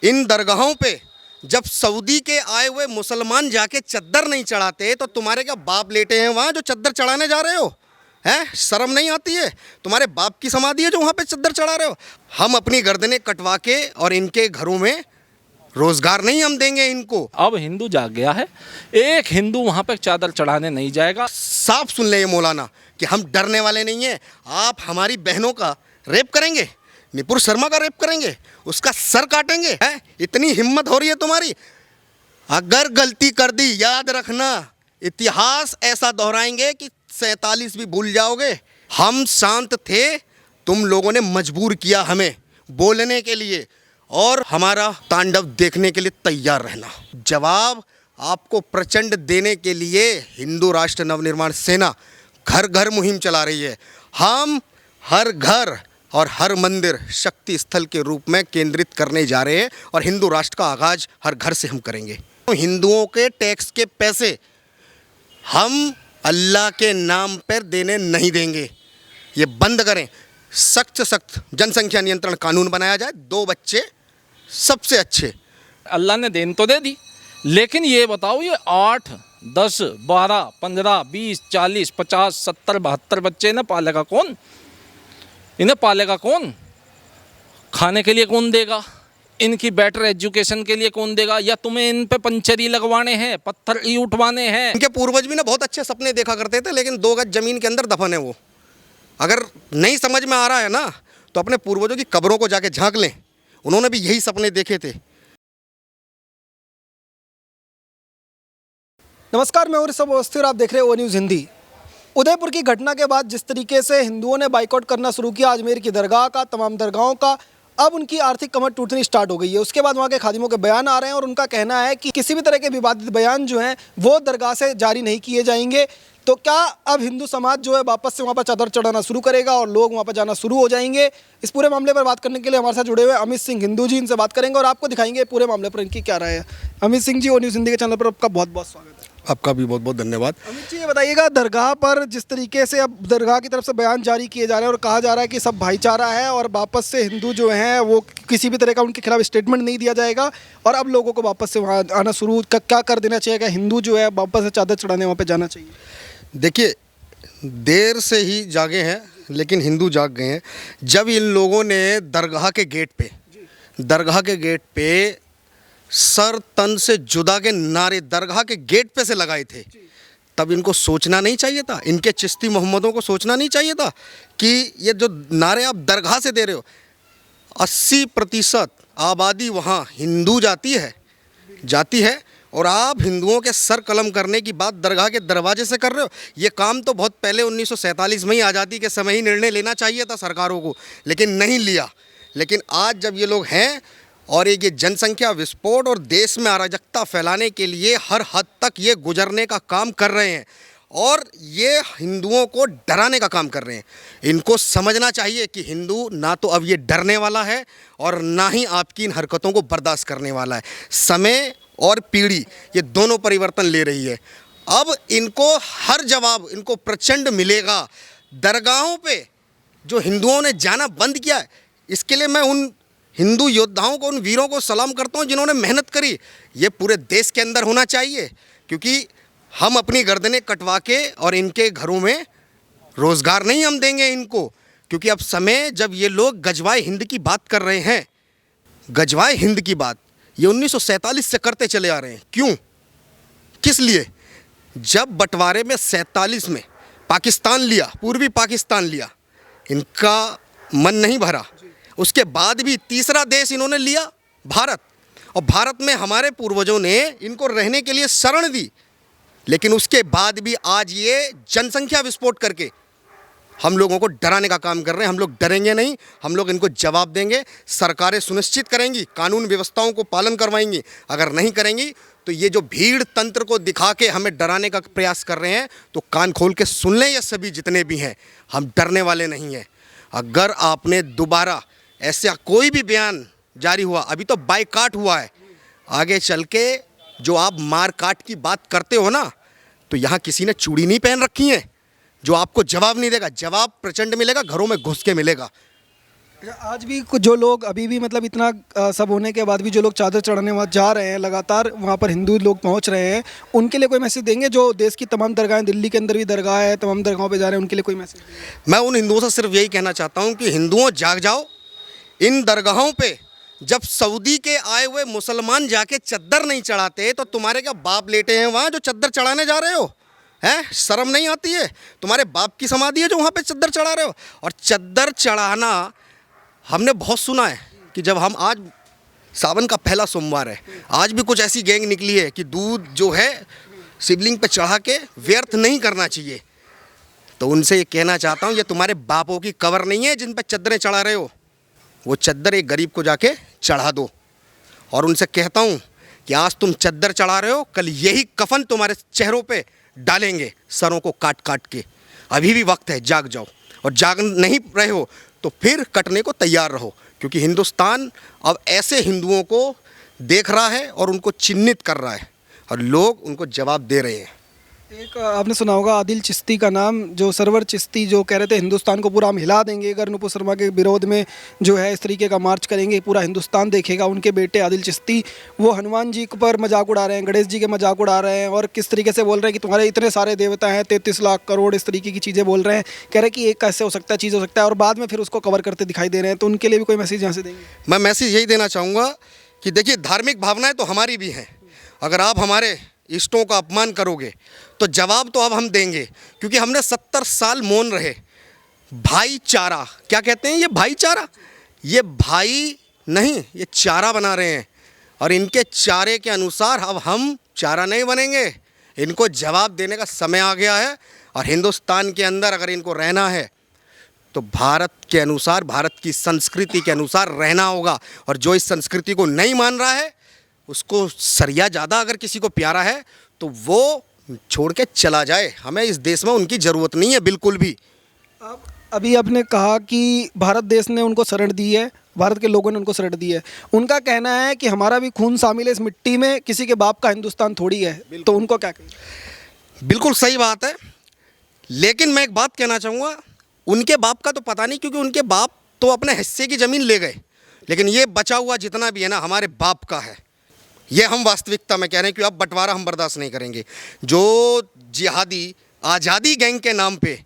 इन दरगाहों पे जब सऊदी के आए हुए मुसलमान जाके चद्दर नहीं चढ़ाते तो तुम्हारे क्या बाप लेटे हैं वहाँ जो चद्दर चढ़ाने जा रहे हो? हैं, शर्म नहीं आती है? तुम्हारे बाप की समाधि है जो वहाँ पे चद्दर चढ़ा रहे हो। हम अपनी गर्दनें कटवा के और इनके घरों में रोजगार नहीं हम देंगे इनको। अब हिंदू जाग गया है, एक हिंदू वहाँ पे चादर चढ़ाने नहीं जाएगा। साफ सुन ले ये मौलाना कि हम डरने वाले नहीं हैं। आप हमारी बहनों का रेप करेंगे, निपुर शर्मा का रेप करेंगे, उसका सर काटेंगे? हैं, इतनी हिम्मत हो रही है तुम्हारी? अगर गलती कर दी याद रखना इतिहास ऐसा दोहराएंगे कि 47 भी भूल जाओगे। हम शांत थे, तुम लोगों ने मजबूर किया हमें बोलने के लिए और हमारा तांडव देखने के लिए तैयार रहना। जवाब आपको प्रचंड देने के लिए हिंदू राष्ट्र नवनिर्माण सेना घर घर मुहिम चला रही है। हम हर घर और हर मंदिर शक्ति स्थल के रूप में केंद्रित करने जा रहे हैं और हिंदू राष्ट्र का आगाज हर घर से हम करेंगे। हिंदुओं के टैक्स के पैसे हम अल्लाह के नाम पर देने नहीं देंगे। ये बंद करें। सख्त सख्त जनसंख्या नियंत्रण कानून बनाया जाए। 2 बच्चे सबसे अच्छे। अल्लाह ने देन तो दे दी, लेकिन ये बताओ ये 8, 10, 12, 15, 20, 40, 50, 70, 72 बच्चे इन्हें पालेगा कौन? इन्हें पालेगा कौन? खाने के लिए कौन देगा? इनकी बेटर एजुकेशन के लिए कौन देगा? या तुम्हें इन पे पंचरी लगवाने हैं, पत्थर ही उठवाने हैं? इनके पूर्वज भी ना बहुत अच्छे सपने देखा करते थे, लेकिन 2 गज जमीन के अंदर दफन है वो। अगर नहीं समझ में आ रहा है ना तो अपने पूर्वजों की कब्रों को जाके झांक लें, उन्होंने भी यही सपने देखे थे। नमस्कार, मैं ऋषभ अवस्थी और आप देख रहे हैं ओ न्यूज़ हिंदी। उदयपुर की घटना के बाद जिस तरीके से हिंदुओं ने बाइकआउट करना शुरू किया अजमेर की दरगाह का, तमाम दरगाहों का, अब उनकी आर्थिक कमर टूटनी स्टार्ट हो गई है। उसके बाद वहाँ के खादिमों के बयान आ रहे हैं और उनका कहना है कि किसी भी तरह के विवादित बयान जो हैं वो दरगाह से जारी नहीं किए जाएंगे। तो क्या अब हिंदू समाज जो है वापस से वहाँ पर चादर चढ़ाना शुरू करेगा और लोग वहाँ पर जाना शुरू हो जाएंगे? इस पूरे मामले पर बात करने के लिए हमारे साथ जुड़े हुए अमित सिंह हिंदू जी, इनसे बात करेंगे और आपको दिखाएंगे पूरे मामले पर इनकी क्या राय है। अमित सिंह जी, ओ न्यूज़ हिंदी के चैनल पर आपका बहुत बहुत स्वागत है। आपका भी बहुत बहुत धन्यवाद। अमित जी, ये बताइएगा, दरगाह पर जिस तरीके से अब दरगाह की तरफ से बयान जारी किए जा रहे हैं और कहा जा रहा है कि सब भाईचारा है और वापस से हिंदू जो हैं वो किसी भी तरह का उनके खिलाफ स्टेटमेंट नहीं दिया जाएगा और अब लोगों को वापस से वहाँ आना शुरू क्या कर देना चाहिए? क्या हिंदू जो है वापस से चादर चढ़ाने वहाँ पर जाना चाहिए? देखिए, देर से ही जागे हैं लेकिन हिंदू जाग गए हैं। जब इन लोगों ने दरगाह के गेट पे सर तन से जुदा के नारे दरगाह के गेट पे से लगाए थे, तब इनको सोचना नहीं चाहिए था? इनके चिश्ती मोहम्मदों को सोचना नहीं चाहिए था कि ये जो नारे आप दरगाह से दे रहे हो, 80% आबादी वहाँ हिंदू जाती है और आप हिंदुओं के सर कलम करने की बात दरगाह के दरवाजे से कर रहे हो। ये काम तो बहुत पहले 1947 में ही आज़ादी के समय ही निर्णय लेना चाहिए था सरकारों को, लेकिन नहीं लिया। लेकिन आज जब ये लोग हैं और ये जनसंख्या विस्फोट और देश में अराजकता फैलाने के लिए हर हद तक ये गुजरने का काम कर रहे हैं और ये हिंदुओं को डराने का काम कर रहे हैं। इनको समझना चाहिए कि हिंदू ना तो अब ये डरने वाला है और ना ही आपकी इन हरकतों को बर्दाश्त करने वाला है। समय और पीढ़ी ये दोनों परिवर्तन ले रही है। अब इनको हर जवाब इनको प्रचंड मिलेगा। दरगाहों पे जो हिंदुओं ने जाना बंद किया है, इसके लिए मैं उन हिंदू योद्धाओं को, उन वीरों को सलाम करता हूँ जिन्होंने मेहनत करी। ये पूरे देश के अंदर होना चाहिए, क्योंकि हम अपनी गर्दनें कटवा के और इनके घरों में रोज़गार नहीं हम देंगे इनको। क्योंकि अब समय जब ये लोग गजवाए हिंद की बात कर रहे हैं, गजवाए हिंद की बात ये 1947 से करते चले आ रहे हैं। क्यों, किस लिए? जब बंटवारे में 47 में पाकिस्तान लिया, पूर्वी पाकिस्तान लिया, इनका मन नहीं भरा। उसके बाद भी तीसरा देश इन्होंने लिया, भारत, और भारत में हमारे पूर्वजों ने इनको रहने के लिए शरण दी। लेकिन उसके बाद भी आज ये जनसंख्या विस्फोट करके हम लोगों को डराने का काम कर रहे हैं। हम लोग डरेंगे नहीं, हम लोग इनको जवाब देंगे। सरकारें सुनिश्चित करेंगी, कानून व्यवस्थाओं को पालन करवाएंगी। अगर नहीं करेंगी तो ये जो भीड़ तंत्र को दिखा के हमें डराने का प्रयास कर रहे हैं, तो कान खोल के सुन लें ये सभी जितने भी हैं, हम डरने वाले नहीं हैं। अगर आपने दोबारा ऐसा कोई भी बयान जारी हुआ, अभी तो बाइकाट हुआ है, आगे चल के जो आप मार काट की बात करते हो ना, तो यहाँ किसी ने चूड़ी नहीं पहन रखी है जो आपको जवाब नहीं देगा। जवाब प्रचंड मिलेगा, घरों में घुस के मिलेगा। आज भी कुछ जो लोग अभी भी मतलब इतना सब होने के बाद भी जो लोग चादर चढ़ाने वहाँ जा रहे हैं, लगातार वहाँ पर हिंदू लोग पहुँच रहे हैं, उनके लिए कोई मैसेज देंगे? जो देश की तमाम दरगाहें, दिल्ली के अंदर भी दरगाह है, तमाम दरगाहों पे जा रहे हैं, उनके लिए कोई मैसेज देंगे? मैं उन हिंदुओं से सिर्फ यही कहना चाहता हूँ कि हिंदुओं जाग जाओ। इन दरगाहों पे जब सऊदी के आए हुए मुसलमान जाके चद्दर नहीं चढ़ाते तो तुम्हारे क्या बाप लेटे हैं वहाँ जो चद्दर चढ़ाने जा रहे हो? हैं, शर्म नहीं आती है? तुम्हारे बाप की समाधि है जो वहाँ पे चद्दर चढ़ा रहे हो। और चद्दर चढ़ाना हमने बहुत सुना है कि जब हम आज सावन का पहला सोमवार है, आज भी कुछ ऐसी गैंग निकली है कि दूध जो है शिवलिंग पे चढ़ा के व्यर्थ नहीं करना चाहिए। तो उनसे ये कहना चाहता हूँ, ये तुम्हारे बापों की कबर नहीं है जिन पे चद्दरें चढ़ा रहे हो। वो चद्दर एक गरीब को जाके चढ़ा दो। और उनसे कहता हूँ कि आज तुम चद्दर चढ़ा रहे हो, कल यही कफन तुम्हारे चेहरों पे डालेंगे, सरों को काट काट के। अभी भी वक्त है, जाग जाओ। और जाग नहीं रहे हो तो फिर कटने को तैयार रहो, क्योंकि हिंदुस्तान अब ऐसे हिंदुओं को देख रहा है और उनको चिन्हित कर रहा है और लोग उनको जवाब दे रहे हैं। एक आपने सुना होगा आदिल चिश्ती का नाम, जो सरवर चिश्ती, जो कह रहे थे हिंदुस्तान को पूरा हम हिला देंगे अगर नुपुर शर्मा के विरोध में जो है इस तरीके का मार्च करेंगे, पूरा हिंदुस्तान देखेगा। उनके बेटे आदिल चिश्ती वो हनुमान जी पर मजाक उड़ा रहे हैं, गणेश जी के मजाक उड़ा रहे हैं और किस तरीके से बोल रहे हैं कि तुम्हारे इतने सारे देवता हैं, 33 लाख करोड़, इस तरीके की चीज़ें बोल रहे हैं। कह रहे हैं कि एक कैसे हो सकता है, चीज़ हो सकता है, और बाद में फिर उसको कवर करते दिखाई दे रहे हैं। तो उनके लिए भी कोई मैसेज यहाँ से देंगे? मैं मैसेज यही देना चाहूँगा कि देखिए, धार्मिक भावनाएं तो हमारी भी हैं। अगर आप हमारे इष्टों का अपमान करोगे तो जवाब तो अब हम देंगे, क्योंकि हमने 70 साल मौन रहे। भाईचारा क्या कहते हैं? ये भाईचारा, ये भाई नहीं, ये चारा बना रहे हैं और इनके चारे के अनुसार अब हम चारा नहीं बनेंगे। इनको जवाब देने का समय आ गया है और हिंदुस्तान के अंदर अगर इनको रहना है तो भारत के अनुसार, भारत की संस्कृति के अनुसार रहना होगा। और जो इस संस्कृति को नहीं मान रहा है, उसको सरिया ज़्यादा अगर किसी को प्यारा है तो वो छोड़ के चला जाए। हमें इस देश में उनकी ज़रूरत नहीं है बिल्कुल भी। अभी आपने कहा कि भारत देश ने उनको शरण दी है, भारत के लोगों ने उनको शरण दी है। उनका कहना है कि हमारा भी खून शामिल है इस मिट्टी में, किसी के बाप का हिंदुस्तान थोड़ी है। तो उनको क्या कहें? बिल्कुल सही बात है, लेकिन मैं एक बात कहना चाहूँगा, उनके बाप का तो पता नहीं, क्योंकि उनके बाप तो अपने हिस्से की ज़मीन ले गए, लेकिन ये बचा हुआ जितना भी है ना, हमारे बाप का है। ये हम वास्तविकता में कह रहे हैं कि अब बंटवारा हम बर्दाश्त नहीं करेंगे। जो जिहादी आज़ादी गैंग के नाम पे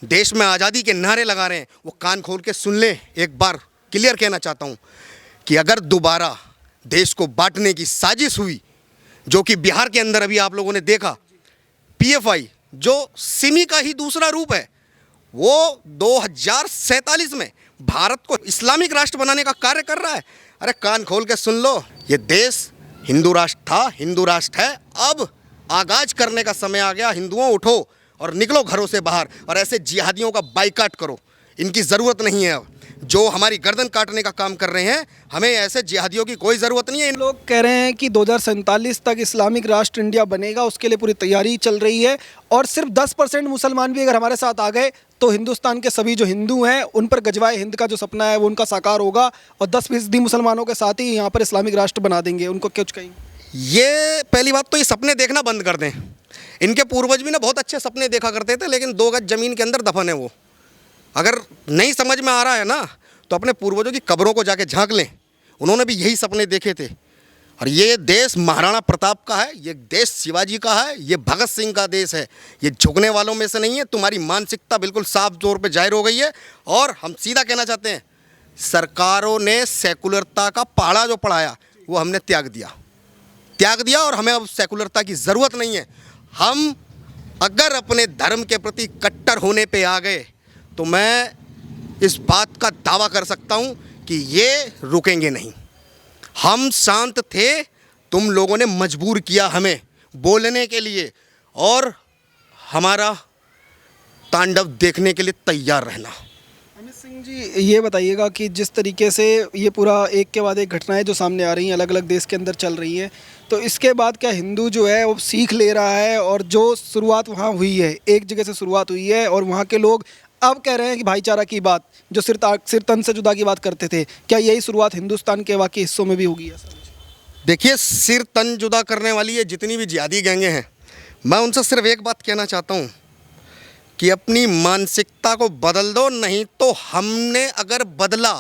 देश में आज़ादी के नारे लगा रहे हैं, वो कान खोल के सुन लें। एक बार क्लियर कहना चाहता हूँ कि अगर दोबारा देश को बांटने की साजिश हुई, जो कि बिहार के अंदर अभी आप लोगों ने देखा, पीएफआई जो सिमी का ही दूसरा रूप है, वो 2047 में भारत को इस्लामिक राष्ट्र बनाने का कार्य कर रहा है। अरे कान खोल के सुन लो, ये देश हिंदू राष्ट्र था, हिंदू राष्ट्र है। अब आगाज करने का समय आ गया। हिंदुओं उठो और निकलो घरों से बाहर और ऐसे जिहादियों का बाइकाट करो। इनकी ज़रूरत नहीं है। अब जो हमारी गर्दन काटने का काम कर रहे हैं, हमें ऐसे जिहादियों की कोई ज़रूरत नहीं है। इन लोग कह रहे हैं कि 2047 तक इस्लामिक राष्ट्र इंडिया बनेगा, उसके लिए पूरी तैयारी चल रही है। और सिर्फ 10% मुसलमान भी अगर हमारे साथ आ गए तो हिंदुस्तान के सभी जो हिंदू हैं उन पर गजवाए हिंद का जो सपना है वो उनका साकार होगा और 10% मुसलमानों के साथ ही यहाँ पर इस्लामिक राष्ट्र बना देंगे। उनको कुछ कहेंगे? ये पहली बात तो ये सपने देखना बंद कर दें। इनके पूर्वज भी ना बहुत अच्छे सपने देखा करते थे, लेकिन 2 गज ज़मीन के अंदर दफन है वो। अगर नहीं समझ में आ रहा है ना, तो अपने पूर्वजों की कब्रों को जाके झांक लें। उन्होंने भी यही सपने देखे थे। और ये देश महाराणा प्रताप का है, ये देश शिवाजी का है, ये भगत सिंह का देश है। ये झुकने वालों में से नहीं है। तुम्हारी मानसिकता बिल्कुल साफ तौर पे जाहिर हो गई है। और हम सीधा कहना चाहते हैं, सरकारों ने सेकुलरता का पहाड़ा जो पढ़ाया वो हमने त्याग दिया और हमें अब सेकुलरता की ज़रूरत नहीं है। हम अगर अपने धर्म के प्रति कट्टर होने पे आ गए तो मैं इस बात का दावा कर सकता हूँ कि ये रुकेंगे नहीं। हम शांत थे, तुम लोगों ने मजबूर किया हमें बोलने के लिए, और हमारा तांडव देखने के लिए तैयार रहना। अमित सिंह जी, ये बताइएगा कि जिस तरीके से ये पूरा एक के बाद एक घटनाएं जो सामने आ रही हैं, अलग अलग देश के अंदर चल रही हैं, तो इसके बाद क्या हिंदू जो है वो सीख ले रहा है? और जो शुरुआत वहाँ हुई है, एक जगह से शुरुआत हुई है और वहाँ के लोग अब कह रहे हैं कि भाईचारा की बात, जो सिर तन से जुदा की बात करते थे, क्या यही शुरुआत हिंदुस्तान के बाकी हिस्सों में भी होगी? ऐसा देखिए, सिर तन जुदा करने वाली ये जितनी भी जिहादी गैंगें हैं, मैं उनसे सिर्फ एक बात कहना चाहता हूँ कि अपनी मानसिकता को बदल दो, नहीं तो हमने अगर बदला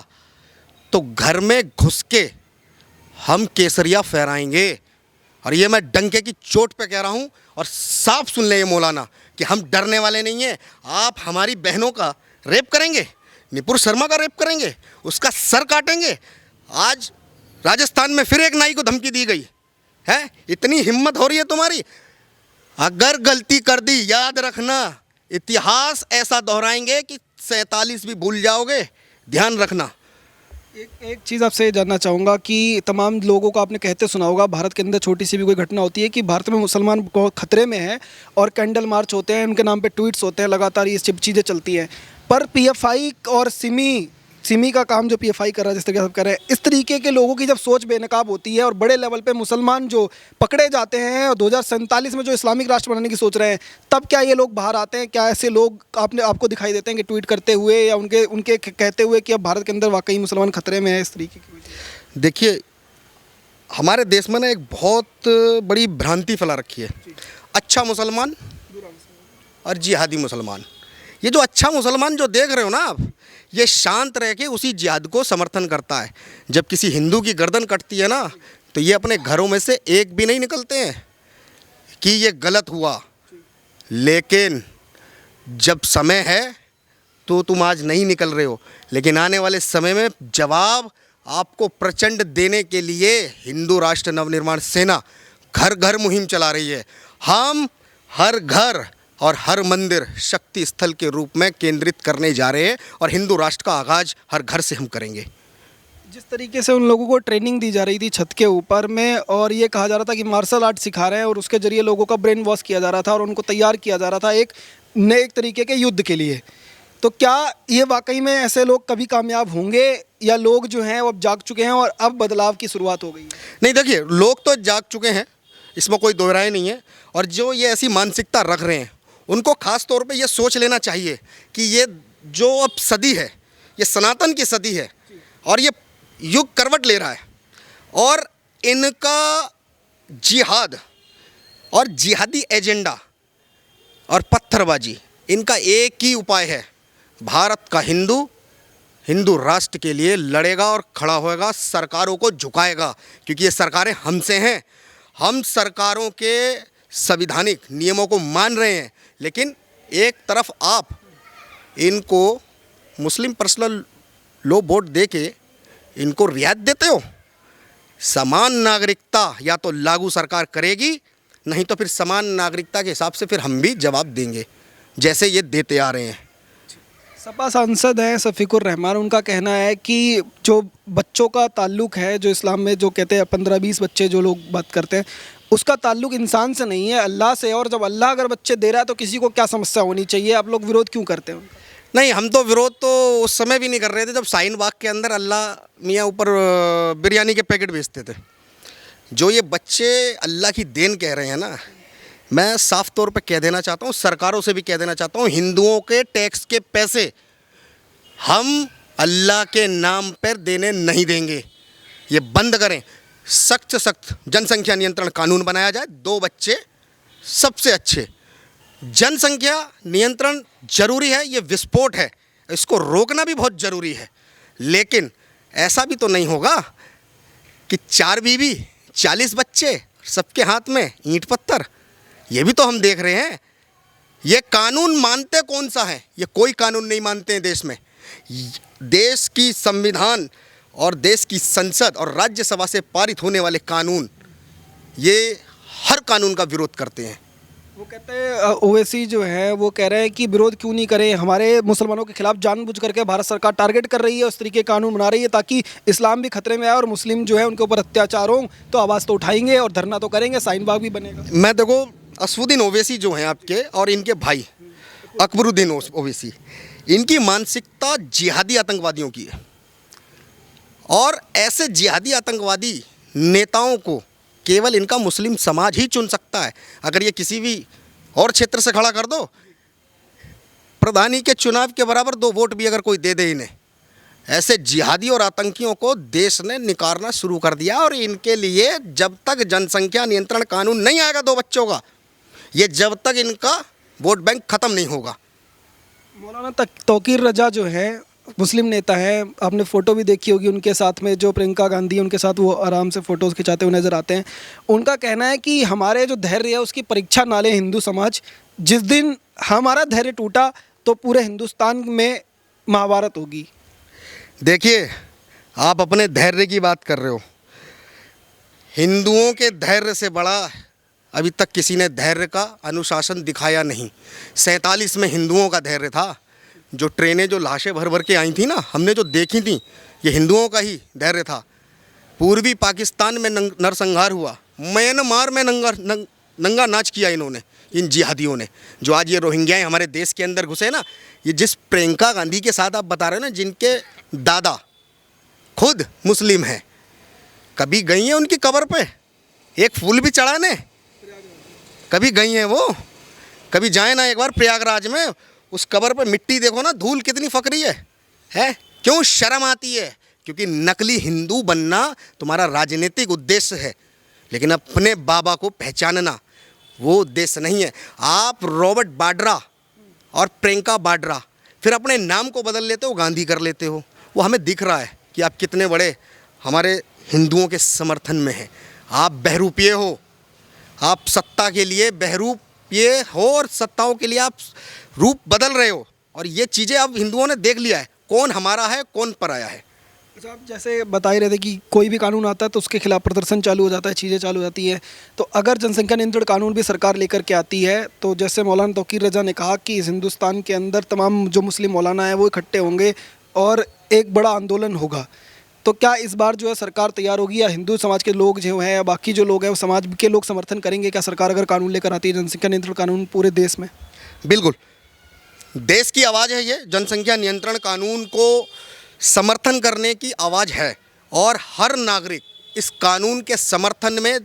तो घर में घुस के हम केसरिया फहराएंगे। और ये मैं डंके की चोट पे कह रहा हूँ, और साफ सुन ले ये मौलाना कि हम डरने वाले नहीं हैं। आप हमारी बहनों का रेप करेंगे, निपुर शर्मा का रेप करेंगे, उसका सर काटेंगे। आज राजस्थान में फिर एक नाई को धमकी दी गई है। इतनी हिम्मत हो रही है तुम्हारी। अगर गलती कर दी, याद रखना इतिहास ऐसा दोहराएंगे कि 47 भी भूल जाओगे, ध्यान रखना। एक चीज़ आपसे जानना चाहूँगा कि तमाम लोगों को आपने कहते सुना होगा, भारत के अंदर छोटी सी भी कोई घटना होती है कि भारत में मुसलमान बहुत खतरे में है और कैंडल मार्च होते हैं, उनके नाम पे ट्वीट्स होते हैं, लगातार ये सब चीज़ें चलती हैं। पर पीएफआई और सिमी का काम जो पीएफआई कर रहा है, जिस तरीके से आप कर रहे हैं, इस तरीके के लोगों की जब सोच बेनकाब होती है और बड़े लेवल पे मुसलमान जो पकड़े जाते हैं और 2047 में जो इस्लामिक राष्ट्र बनाने की सोच रहे हैं, तब क्या ये लोग बाहर आते हैं? क्या ऐसे लोग आपको दिखाई देते हैं कि ट्वीट करते हुए या उनके कहते हुए कि अब भारत के अंदर वाकई मुसलमान खतरे में है इस तरीके की? देखिए, हमारे देश में ना एक बहुत बड़ी भ्रांति फैला रखी है, अच्छा मुसलमान और जिहादी मुसलमान। ये जो अच्छा मुसलमान जो देख रहे हो ना आप, ये शांत रह के उसी जिहाद को समर्थन करता है। जब किसी हिंदू की गर्दन कटती है ना, तो ये अपने घरों में से एक भी नहीं निकलते हैं कि ये गलत हुआ। लेकिन जब समय है तो तुम आज नहीं निकल रहे हो, लेकिन आने वाले समय में जवाब आपको प्रचंड देने के लिए हिंदू राष्ट्र नवनिर्माण सेना घर घर मुहिम चला रही है। हम हर घर और हर मंदिर शक्ति स्थल के रूप में केंद्रित करने जा रहे हैं, और हिंदू राष्ट्र का आगाज़ हर घर से हम करेंगे। जिस तरीके से उन लोगों को ट्रेनिंग दी जा रही थी छत के ऊपर में, और ये कहा जा रहा था कि मार्शल आर्ट सिखा रहे हैं और उसके जरिए लोगों का ब्रेन वॉश किया जा रहा था और उनको तैयार किया जा रहा था एक नए तरीके के युद्ध के लिए, तो क्या ये वाकई में ऐसे लोग कभी कामयाब होंगे, या लोग जो हैं वो अब जाग चुके हैं और अब बदलाव की शुरुआत हो गई है? नहीं, देखिए, लोग तो जाग चुके हैं, इसमें कोई दो राय नहीं है। और जो ये ऐसी मानसिकता रख रहे हैं, उनको ख़ास तौर पे ये सोच लेना चाहिए कि ये जो अब सदी है, ये सनातन की सदी है और ये युग करवट ले रहा है, और इनका जिहाद और जिहादी एजेंडा और पत्थरबाजी, इनका एक ही उपाय है, भारत का हिंदू राष्ट्र के लिए लड़ेगा और खड़ा होएगा, सरकारों को झुकाएगा, क्योंकि ये सरकारें हमसे हैं। हम सरकारों के संविधानिक नियमों को मान रहे हैं, लेकिन एक तरफ आप इनको मुस्लिम पर्सनल लॉ बोर्ड दे के इनको रियायत देते हो। समान नागरिकता या तो लागू सरकार करेगी, नहीं तो फिर समान नागरिकता के हिसाब से फिर हम भी जवाब देंगे, जैसे ये देते आ रहे हैं। सपा सांसद हैं शफीकुर रहमान, उनका कहना है कि जो बच्चों का ताल्लुक है, जो इस्लाम में जो कहते हैं 15-20 बच्चे जो लोग बात करते हैं, उसका ताल्लुक इंसान से नहीं है, अल्लाह से। और जब अल्लाह अगर बच्चे दे रहा है तो किसी को क्या समस्या होनी चाहिए? आप लोग विरोध क्यों करते हैं? नहीं, हम तो विरोध तो उस समय भी नहीं कर रहे थे जब शाहीन बाग के अंदर अल्लाह मियाँ ऊपर बिरयानी के पैकेट बेचते थे। जो ये बच्चे अल्लाह की देन कह रहे हैं ना, मैं साफ तौर पे कह देना चाहता हूँ, सरकारों से भी कह देना चाहता हूँ, हिंदुओं के टैक्स के पैसे हम अल्लाह के नाम पर देने नहीं देंगे। ये बंद करें। सख्त से सख्त जनसंख्या नियंत्रण कानून बनाया जाए। 2 बच्चे सबसे अच्छे। जनसंख्या नियंत्रण जरूरी है, ये विस्फोट है, इसको रोकना भी बहुत ज़रूरी है। लेकिन ऐसा भी तो नहीं होगा कि 4 बीवी 40 बच्चे सबके हाथ में ईंट पत्थर। ये भी तो हम देख रहे हैं। ये कानून मानते कौन सा है? ये कोई कानून नहीं मानते हैं देश में। देश की संविधान और देश की संसद और राज्यसभा से पारित होने वाले कानून, ये हर कानून का विरोध करते हैं। वो कहते हैं ओवैसी जो है वो कह रहे हैं कि विरोध क्यों नहीं करें, हमारे मुसलमानों के खिलाफ जानबूझ करके भारत सरकार टारगेट कर रही है, उस तरीके कानून बना रही है ताकि इस्लाम भी खतरे में आए और मुस्लिम जो है उनके ऊपर अत्याचार हो, तो आवाज़ तो उठाएंगे और धरना तो करेंगे, शाहीन बाग भी बनेगा। मैं देखो, असदुद्दीन ओवैसी जो हैं आपके और इनके भाई अकबरुद्दीन ओवैसी, इनकी मानसिकता जिहादी आतंकवादियों की है, और ऐसे जिहादी आतंकवादी नेताओं को केवल इनका मुस्लिम समाज ही चुन सकता है। अगर ये किसी भी और क्षेत्र से खड़ा कर दो, प्रधानी के चुनाव के बराबर 2 वोट भी अगर कोई दे दे इन्हें, ऐसे जिहादी और आतंकियों को देश ने निकारना शुरू कर दिया। और इनके लिए जब तक जनसंख्या नियंत्रण कानून नहीं आएगा 2 बच्चों का, ये जब तक इनका वोट बैंक ख़त्म नहीं होगा। मौलाना तौकीर रजा जो है मुस्लिम नेता है, आपने फ़ोटो भी देखी होगी उनके साथ में, जो प्रियंका गांधी है उनके साथ वो आराम से फ़ोटोज़ खिंचाते हुए नज़र आते हैं। उनका कहना है कि हमारे जो धैर्य है उसकी परीक्षा ना ले हिंदू समाज, जिस दिन हमारा धैर्य टूटा तो पूरे हिंदुस्तान में महाभारत होगी। देखिए, आप अपने धैर्य की बात कर रहे हो, हिंदुओं के धैर्य से बड़ा अभी तक किसी ने धैर्य का अनुशासन दिखाया नहीं। 47 में हिंदुओं का धैर्य था। जो ट्रेनें जो लाशें भर भर के आई थी ना, हमने जो देखी थी, ये हिंदुओं का ही धैर्य था। पूर्वी पाकिस्तान में नरसंहार हुआ, म्यांमार में नंगा नाच किया इन्होंने, इन जिहादियों ने। जो आज ये रोहिंग्या हमारे देश के अंदर घुसे ना, ये जिस प्रियंका गांधी के साथ आप बता रहे हो ना, जिनके दादा खुद मुस्लिम हैं, कभी गई हैं उनकी कब्र पे एक फूल भी चढ़ाने? कभी गई हैं वो? कभी जाए ना एक बार प्रयागराज में, उस कब्र पे मिट्टी देखो ना, धूल कितनी फकरी है? क्यों शर्म आती है? क्योंकि नकली हिंदू बनना तुम्हारा राजनीतिक उद्देश्य है, लेकिन अपने बाबा को पहचानना वो उद्देश्य नहीं है। आप रॉबर्ट वाड्रा और प्रियंका वाड्रा फिर अपने नाम को बदल लेते हो, गांधी कर लेते हो। वो हमें दिख रहा है कि आप कितने बड़े हमारे हिंदुओं के समर्थन में हैं। आप बहरूपिये हो, आप सत्ता के लिए बहरूपिये हो और सत्ताओं के लिए आप रूप बदल रहे हो। और ये चीज़ें अब हिंदुओं ने देख लिया है, कौन हमारा है कौन पराया है। अच्छा, आप जैसे बता ही रहे थे कि कोई भी कानून आता है तो उसके खिलाफ प्रदर्शन चालू हो जाता है, चीज़ें चालू हो जाती हैं। तो अगर जनसंख्या नियंत्रण कानून भी सरकार लेकर के आती है, तो जैसे मौलाना तौकीर रजा ने कहा कि इस हिंदुस्तान के अंदर तमाम जो मुस्लिम मौलाना हैं वो इकट्ठे होंगे और एक बड़ा आंदोलन होगा, तो क्या इस बार जो है सरकार तैयार होगी, या हिंदू समाज के लोग जो हैं या बाकी जो लोग हैं वो समाज के लोग समर्थन करेंगे क्या सरकार अगर कानून लेकर आती है, जनसंख्या नियंत्रण कानून पूरे देश में? बिल्कुल, देश की आवाज़ है ये। जनसंख्या नियंत्रण कानून को समर्थन करने की आवाज़ है, और हर नागरिक इस कानून के समर्थन में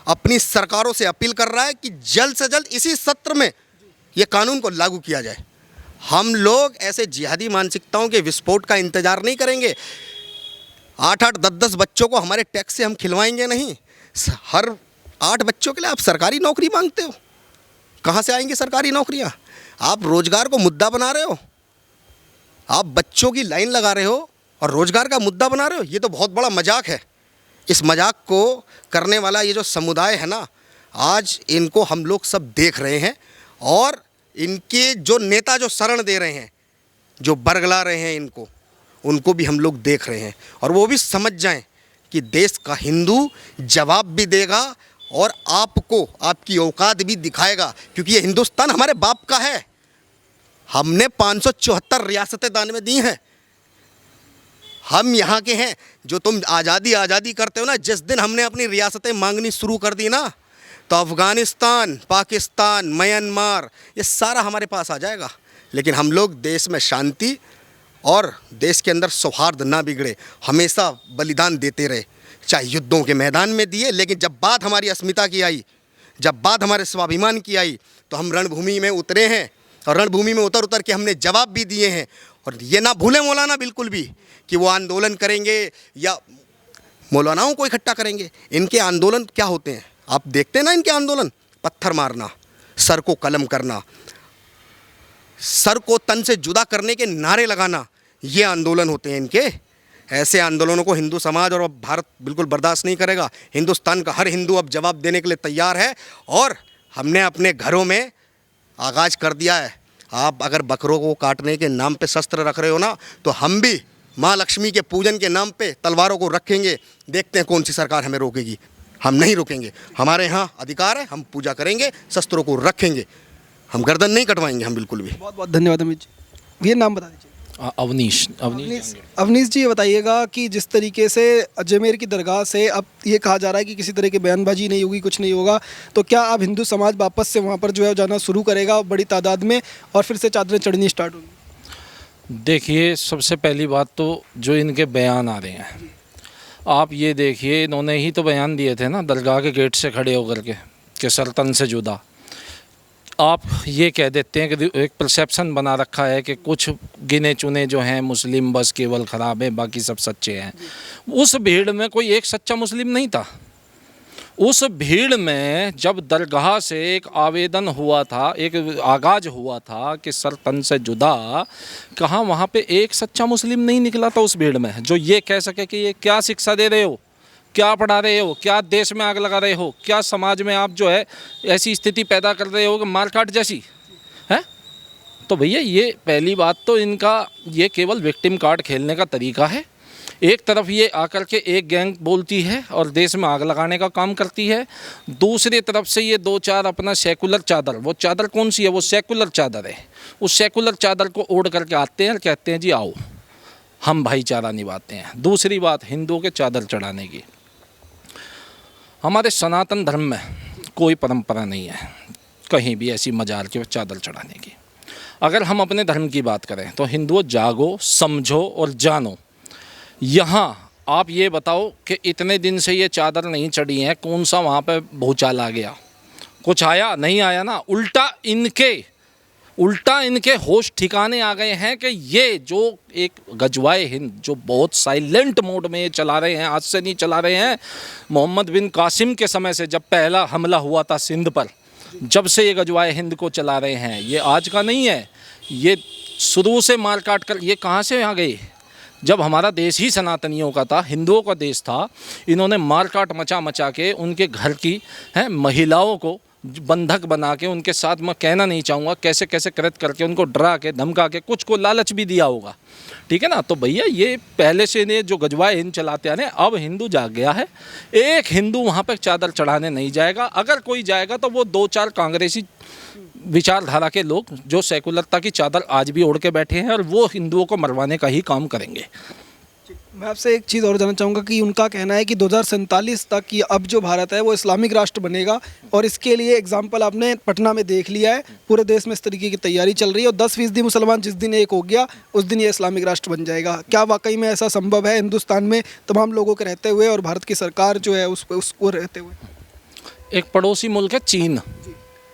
अपनी सरकारों से अपील कर रहा है कि जल्द से जल्द इसी सत्र में ये कानून को लागू किया जाए। हम लोग ऐसे जिहादी मानसिकताओं के विस्फोट का इंतज़ार नहीं करेंगे। 8-8, 10-10 बच्चों को हमारे टैक्स से हम खिलवाएंगे नहीं। हर 8 बच्चों के लिए आप सरकारी नौकरी मांगते हो, कहाँ से आएंगी सरकारी नौकरियाँ? आप रोज़गार को मुद्दा बना रहे हो, आप बच्चों की लाइन लगा रहे हो और रोज़गार का मुद्दा बना रहे हो। ये तो बहुत बड़ा मजाक है। इस मजाक को करने वाला ये जो समुदाय है ना, आज इनको हम लोग सब देख रहे हैं, और इनके जो नेता जो शरण दे रहे हैं, जो बरगला रहे हैं इनको, उनको भी हम लोग देख रहे हैं। और वो भी समझ जाएं कि देश का हिंदू जवाब भी देगा और आपको आपकी औकात भी दिखाएगा, क्योंकि ये हिंदुस्तान हमारे बाप का है। हमने 574 रियासतें दान में दी हैं, हम यहाँ के हैं। जो तुम आज़ादी आज़ादी करते हो ना, जिस दिन हमने अपनी रियासतें मांगनी शुरू कर दी ना, तो अफ़गानिस्तान, पाकिस्तान, म्यांमार, ये सारा हमारे पास आ जाएगा। लेकिन हम लोग देश में शांति और देश के अंदर सौहार्द ना बिगड़े, हमेशा बलिदान देते रहे, चाहे युद्धों के मैदान में दिए, लेकिन जब बात हमारी अस्मिता की आई, जब बात हमारे स्वाभिमान की आई, तो हम रणभूमि में उतरे हैं, और रणभूमि में उतर के हमने जवाब भी दिए हैं। और ये ना भूलें मौलाना बिल्कुल भी कि वो आंदोलन करेंगे या मौलानाओं को इकट्ठा करेंगे। इनके आंदोलन क्या होते हैं आप देखते हैं ना, इनके आंदोलन पत्थर मारना, सर को कलम करना, सर को तन से जुदा करने के नारे लगाना, ये आंदोलन होते हैं इनके। ऐसे आंदोलनों को हिंदू समाज और भारत बिल्कुल बर्दाश्त नहीं करेगा। हिंदुस्तान का हर हिंदू अब जवाब देने के लिए तैयार है, और हमने अपने घरों में आगाज़ कर दिया है। आप अगर बकरों को काटने के नाम पे शस्त्र रख रहे हो ना, तो हम भी माँ लक्ष्मी के पूजन के नाम पे तलवारों को रखेंगे। देखते हैं कौन सी सरकार हमें रोकेगी। हम नहीं रुकेंगे, हमारे यहाँ अधिकार है, हम पूजा करेंगे, शस्त्रों को रखेंगे, हम गर्दन नहीं कटवाएंगे हम बिल्कुल भी। बहुत बहुत धन्यवाद अमित जी। ये नाम बता दीजिए। अवनीश अवनीश जी, ये बताइएगा कि जिस तरीके से अजमेर की दरगाह से अब ये कहा जा रहा है कि किसी तरह की बयानबाजी नहीं होगी, कुछ नहीं होगा, तो क्या अब हिंदू समाज वापस से वहाँ पर जो है जाना शुरू करेगा बड़ी तादाद में, और फिर से चादरें चढ़नी स्टार्ट होगी? देखिए, सबसे पहली बात तो जो इनके बयान आ रहे हैं, आप ये देखिए, इन्होंने ही तो बयान दिए थे ना दरगाह के गेट से खड़े होकर के सर तन से जुदा। आप ये कह देते हैं कि एक परसेप्शन बना रखा है कि कुछ गिने चुने जो हैं मुस्लिम बस केवल ख़राब है, बाकी सब सच्चे हैं। उस भीड़ में कोई एक सच्चा मुस्लिम नहीं था। उस भीड़ में जब दरगाह से एक आवेदन हुआ था, एक आगाज हुआ था कि सर तन से जुदा, कहाँ वहाँ पे एक सच्चा मुस्लिम नहीं निकला था उस भीड़ में जो ये कह सके कि ये क्या शिक्षा दे रहे हो, क्या पढ़ा रहे हो, क्या देश में आग लगा रहे हो, क्या समाज में आप जो है ऐसी स्थिति पैदा कर रहे हो कि मारकाट जैसी है। तो भैया ये पहली बात तो इनका ये केवल विक्टिम कार्ड खेलने का तरीका है। एक तरफ ये आकर के एक गैंग बोलती है और देश में आग लगाने का काम करती है, दूसरी तरफ से ये दो चार अपना सेकुलर चादर, वो चादर कौन सी है, वो सेकुलर चादर है, उस सेकुलर चादर को ओढ़ करके आते हैं और कहते हैं जी आओ हम भाईचारा निभाते हैं। दूसरी बात हिंदुओं के चादर चढ़ाने की, हमारे सनातन धर्म में कोई परंपरा नहीं है कहीं भी ऐसी मजार की चादर चढ़ाने की। अगर हम अपने धर्म की बात करें तो हिंदुओं जागो, समझो और जानो। यहाँ आप ये बताओ कि इतने दिन से ये चादर नहीं चढ़ी है, कौन सा वहाँ पे भूचाल आ गया, कुछ आया नहीं आया ना। उल्टा इनके होश ठिकाने आ गए हैं कि ये जो एक गजवाए हिंद जो बहुत साइलेंट मोड में ये चला रहे हैं, आज से नहीं चला रहे हैं, मोहम्मद बिन कासिम के समय से जब पहला हमला हुआ था सिंध पर, जब से ये गजवाए हिंद को चला रहे हैं, ये आज का नहीं है, ये शुरू से मार काट कर ये कहाँ से आ गए। जब हमारा देश ही सनातनियों का था, हिंदुओं का देश था, इन्होंने मार काट मचा के उनके घर की महिलाओं को बंधक बना के उनके साथ, मैं कहना नहीं चाहूँगा कैसे कैसे कृत करके उनको डरा के धमका के कुछ को लालच भी दिया होगा, ठीक है ना। तो भैया ये पहले से ने जो गजवाए हिंद चलाते हैं, अब हिंदू जाग गया है। एक हिंदू वहाँ पर चादर चढ़ाने नहीं जाएगा, अगर कोई जाएगा तो वो दो चार कांग्रेसी विचारधारा के लोग जो सेकुलरता की चादर आज भी ओढ़ के बैठे हैं और वो हिंदुओं को मरवाने का ही काम करेंगे। मैं आपसे एक चीज़ और जानना चाहूँगा कि उनका कहना है कि 2047 तक कि अब जो भारत है वो इस्लामिक राष्ट्र बनेगा, और इसके लिए एग्जाम्पल आपने पटना में देख लिया है, पूरे देश में इस तरीके की तैयारी चल रही है, और 10% मुसलमान जिस दिन एक हो गया उस दिन ये इस्लामिक राष्ट्र बन जाएगा। क्या वाकई में ऐसा संभव है हिंदुस्तान में तमाम लोगों के रहते हुए और भारत की सरकार जो है उसको रहते हुए? एक पड़ोसी मुल्क है चीन,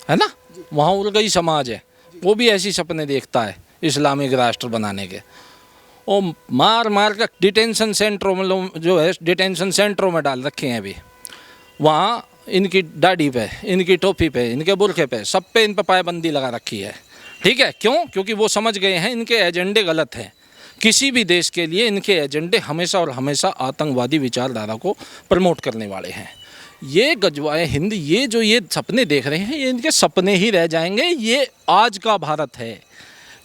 है ना, वहाँ उलगई समाज है, वो भी ऐसी सपने देखता है इस्लामिक राष्ट्र बनाने के। और मार कर डिटेंशन सेंटरों में जो है डिटेंशन सेंटरों में डाल रखे हैं अभी। वहाँ इनकी दाढ़ी पे, इनकी टोपी पे, इनके बुरखे पे, सब पे इन पे पाबंदी लगा रखी है, ठीक है। क्यों? क्योंकि वो समझ गए हैं इनके एजेंडे गलत हैं। किसी भी देश के लिए इनके एजेंडे हमेशा और हमेशा आतंकवादी विचारधारा को प्रमोट करने वाले हैं। ये गजवाए हिंद, ये जो ये सपने देख रहे हैं, ये इनके सपने ही रह जाएंगे। ये आज का भारत है,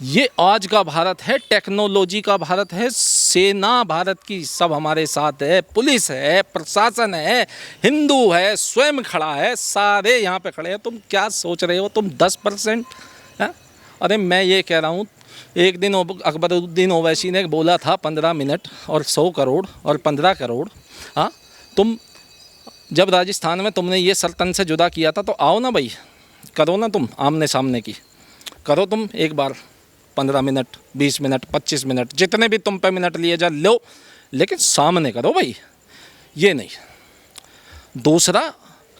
ये आज का भारत है, टेक्नोलॉजी का भारत है, सेना भारत की सब हमारे साथ है, पुलिस है, प्रशासन है, हिंदू है, स्वयं खड़ा है, सारे यहाँ पे खड़े हैं। तुम क्या सोच रहे हो, तुम 10% है? अरे मैं ये कह रहा हूँ, एक दिन अकबरुद्दीन ओवैसी ने बोला था 15 मिनट और 100 करोड़ और 15 करोड़। हाँ, तुम जब राजस्थान में तुमने ये सल्तनत से जुदा किया था तो आओ ना भाई, करो ना, तुम आमने सामने की करो, तुम एक बार 15 मिनट 20 मिनट 25 मिनट जितने भी तुम पे मिनट लिए जा लो, लेकिन सामने करो भाई, ये नहीं। दूसरा,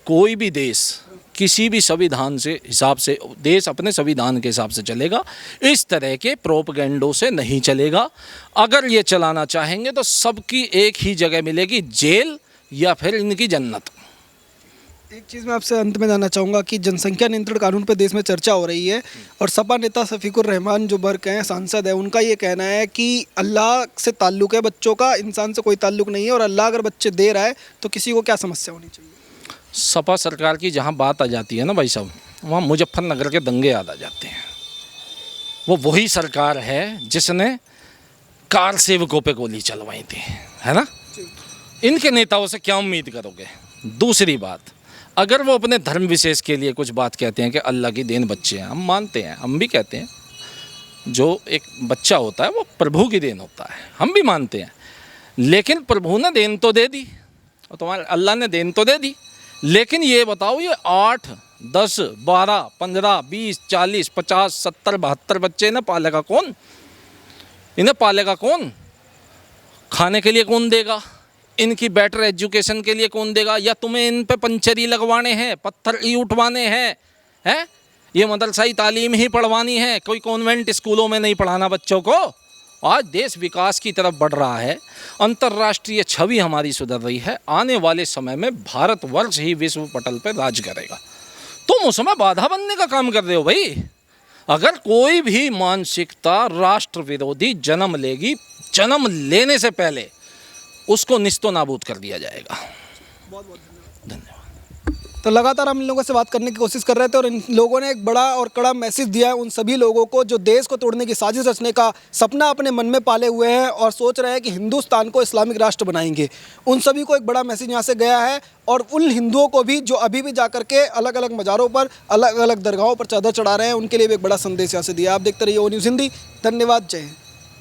कोई भी देश किसी भी संविधान से हिसाब से, देश अपने संविधान के हिसाब से चलेगा, इस तरह के प्रोपेगेंडो से नहीं चलेगा। अगर ये चलाना चाहेंगे तो सबकी एक ही जगह मिलेगी, जेल या फिर इनकी जन्नत। एक चीज़ मैं आपसे अंत में जानना चाहूँगा कि जनसंख्या नियंत्रण कानून पे देश में चर्चा हो रही है, और सपा नेता शफीकुर रहमान जो बर्क हैं, सांसद है, उनका ये कहना है कि अल्लाह से ताल्लुक़ है बच्चों का, इंसान से कोई ताल्लुक़ नहीं है, और अल्लाह अगर बच्चे दे रहा है तो किसी को क्या समस्या होनी चाहिए। सपा सरकार की जहाँ बात आ जाती है ना भाई साहब, वहाँ मुजफ्फरनगर के दंगे याद आ जाते हैं। वो वही सरकार है जिसने कार सेवकों पे गोली चलवाई थी, है ना। इनके नेताओं से क्या उम्मीद करोगे। दूसरी बात, अगर वो अपने धर्म विशेष के लिए कुछ बात कहते हैं कि अल्लाह की देन बच्चे हैं, हम मानते हैं, हम भी कहते हैं, जो एक बच्चा होता है वो प्रभु की देन होता है, हम भी मानते हैं। लेकिन प्रभु ने देन तो दे दी और तुम्हारे अल्लाह ने देन तो दे दी, लेकिन ये बताओ, ये 8, 10, 12, 15, 20, 40, 50, 70, 72 बच्चे इन्हें पालेगा कौन? इन्हें पालेगा कौन? खाने के लिए कौन देगा? इनकी बेटर एजुकेशन के लिए कौन देगा? या तुम्हें इन पे पंचरी लगवाने हैं, पत्थर ही उठवाने हैं? ये मदरसाई तालीम ही पढ़वानी है, कोई कॉन्वेंट स्कूलों में नहीं पढ़ाना बच्चों को, आज देश विकास की तरफ बढ़ रहा है, अंतर्राष्ट्रीय छवि हमारी सुधर रही है। आने वाले समय में भारतवर्ष ही विश्व पटल पर राज करेगा। तुम उसमें बाधा बनने का काम कर रहे हो भाई। अगर कोई भी मानसिकता राष्ट्र विरोधी जन्म लेगी, जन्म लेने से पहले उसको निस्तो नाबूद कर दिया जाएगा। बहुत बहुत धन्यवाद। तो लगातार हम इन लोगों से बात करने की कोशिश कर रहे थे और इन लोगों ने एक बड़ा और कड़ा मैसेज दिया है उन सभी लोगों को जो देश को तोड़ने की साजिश रचने का सपना अपने मन में पाले हुए हैं और सोच रहे हैं कि हिंदुस्तान को इस्लामिक राष्ट्र बनाएंगे। उन सभी को एक बड़ा मैसेज यहाँ से गया है और उन हिंदुओं को भी जो अभी भी जाकर के अलग अलग मज़ारों पर, अलग अलग दरगाहों पर चादर चढ़ा रहे हैं, उनके लिए भी एक बड़ा संदेश यहाँ से दिया। आप देखते रहिए ओ न्यूज़ हिंदी। धन्यवाद। जय हिंद।